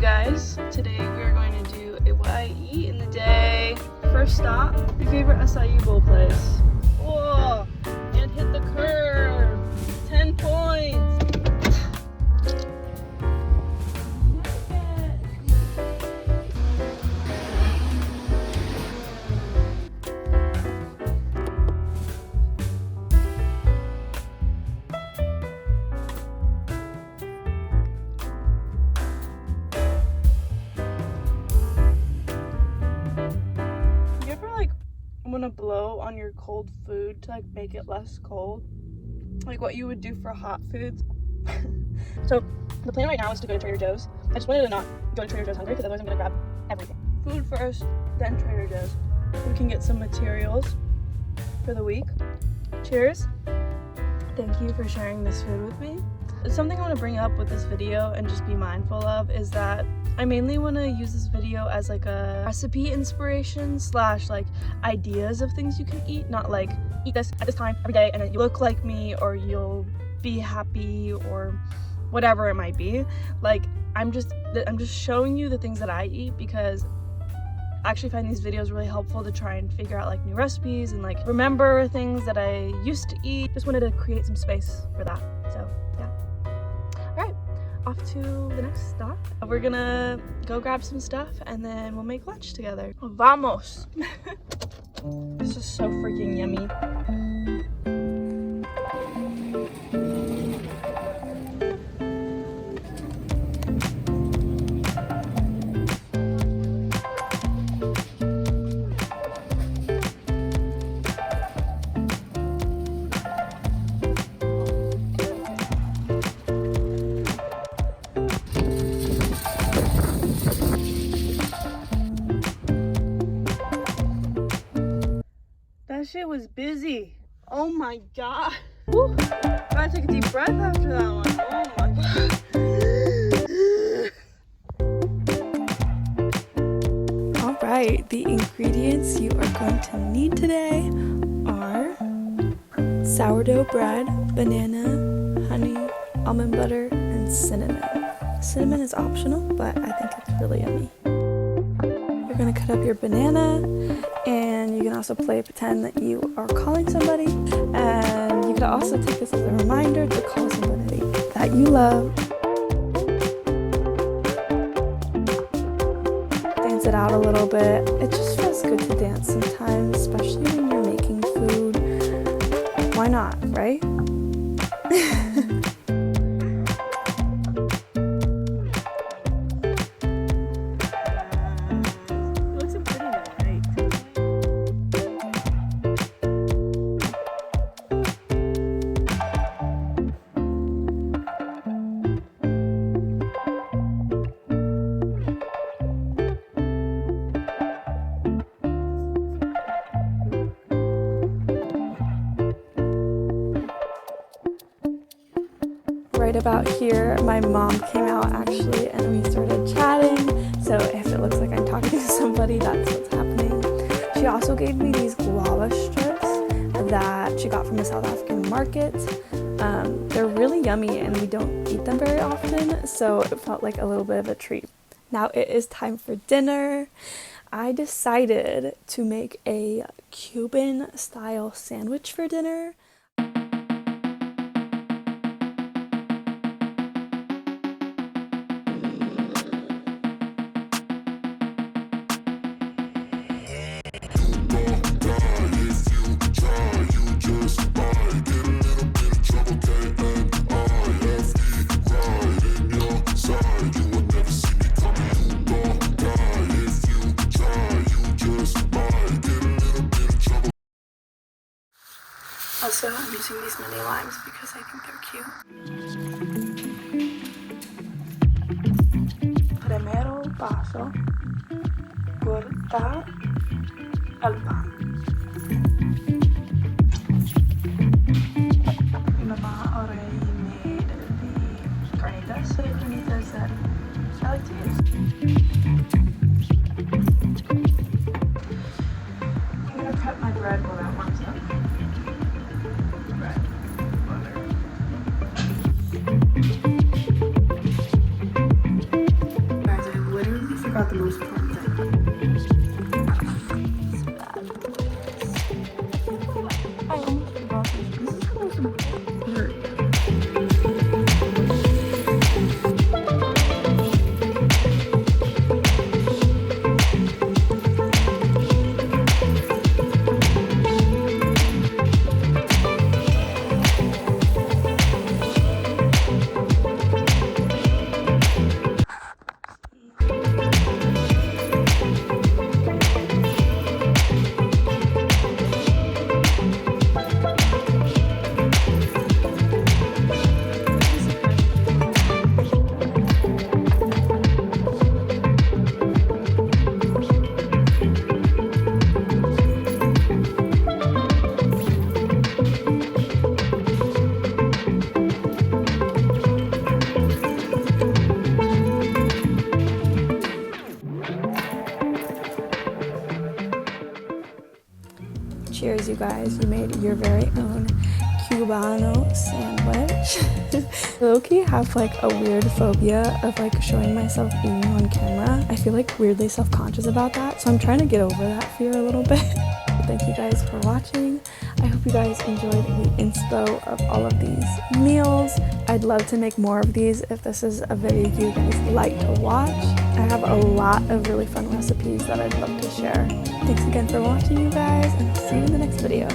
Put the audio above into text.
guys, today we are going to do a what I eat in the day. First stop, your favorite acai bowl place. Whoa, and hit the curve. 10 points. Want to blow on your cold food to like make it less cold, like what you would do for hot foods. So the plan right now is to go to Trader Joe's. I just wanted to not go to Trader Joe's hungry because otherwise I'm gonna grab everything. Food first, then Trader Joe's. We can get some materials for the week. Cheers. Thank you for sharing this food with me. Something I want to bring up with this video and just be mindful of is that I mainly want to use this video as like a recipe inspiration slash like ideas of things you can eat, not like eat this at this time every day and then you look like me or you'll be happy or whatever it might be. Like I'm just showing you the things that I eat because I actually find these videos really helpful to try and figure out like new recipes and like remember things that I used to eat. Just wanted to create some space for that. So yeah. Alright, off to the next stop. We're gonna go grab some stuff and then we'll make lunch together. Vamos! This is so freaking yummy. That shit was busy. Oh my god. Woo. Gotta take a deep breath after that one. Oh my god. Alright, the ingredients you are going to need today are sourdough bread, banana, honey, almond butter, and cinnamon. Cinnamon is optional, but I think it's really yummy. You're gonna cut up your banana, and you can also pretend that you are calling somebody, and you could also take this as a reminder to call somebody that you love. Dance it out a little bit. It just feels good to dance sometimes, especially when you're making food. Why not, right? Right about here, my mom came out actually and we started chatting, so if it looks like I'm talking to somebody, that's what's happening. She also gave me these guava strips that she got from the South African market. They're really yummy and we don't eat them very often, so it felt like a little bit of a treat. Now it is time for dinner. I decided to make a Cuban style sandwich for dinner. Also, I'm using these mini limes because I think they're cute. Primero paso, cortar el pan. My mama already made the carnitas, so the carnitas that I like to use. I'm gonna cut my bread while that warms up. Guys, I not the most fun thing. I almost forgot this. This is supposed to hurt. Cheers, you guys. You made your very own Cubano sandwich. I low-key have like a weird phobia of like showing myself eating on camera. I feel like weirdly self-conscious about that, so I'm trying to get over that fear a little bit. Thank you guys for watching. I hope you guys enjoyed the inspo of all of these meals. I'd love to make more of these if this is a video you guys like to watch. I have a lot of really fun recipes that I'd love to share. Thanks again for watching, you guys, and I'll see you in the next video.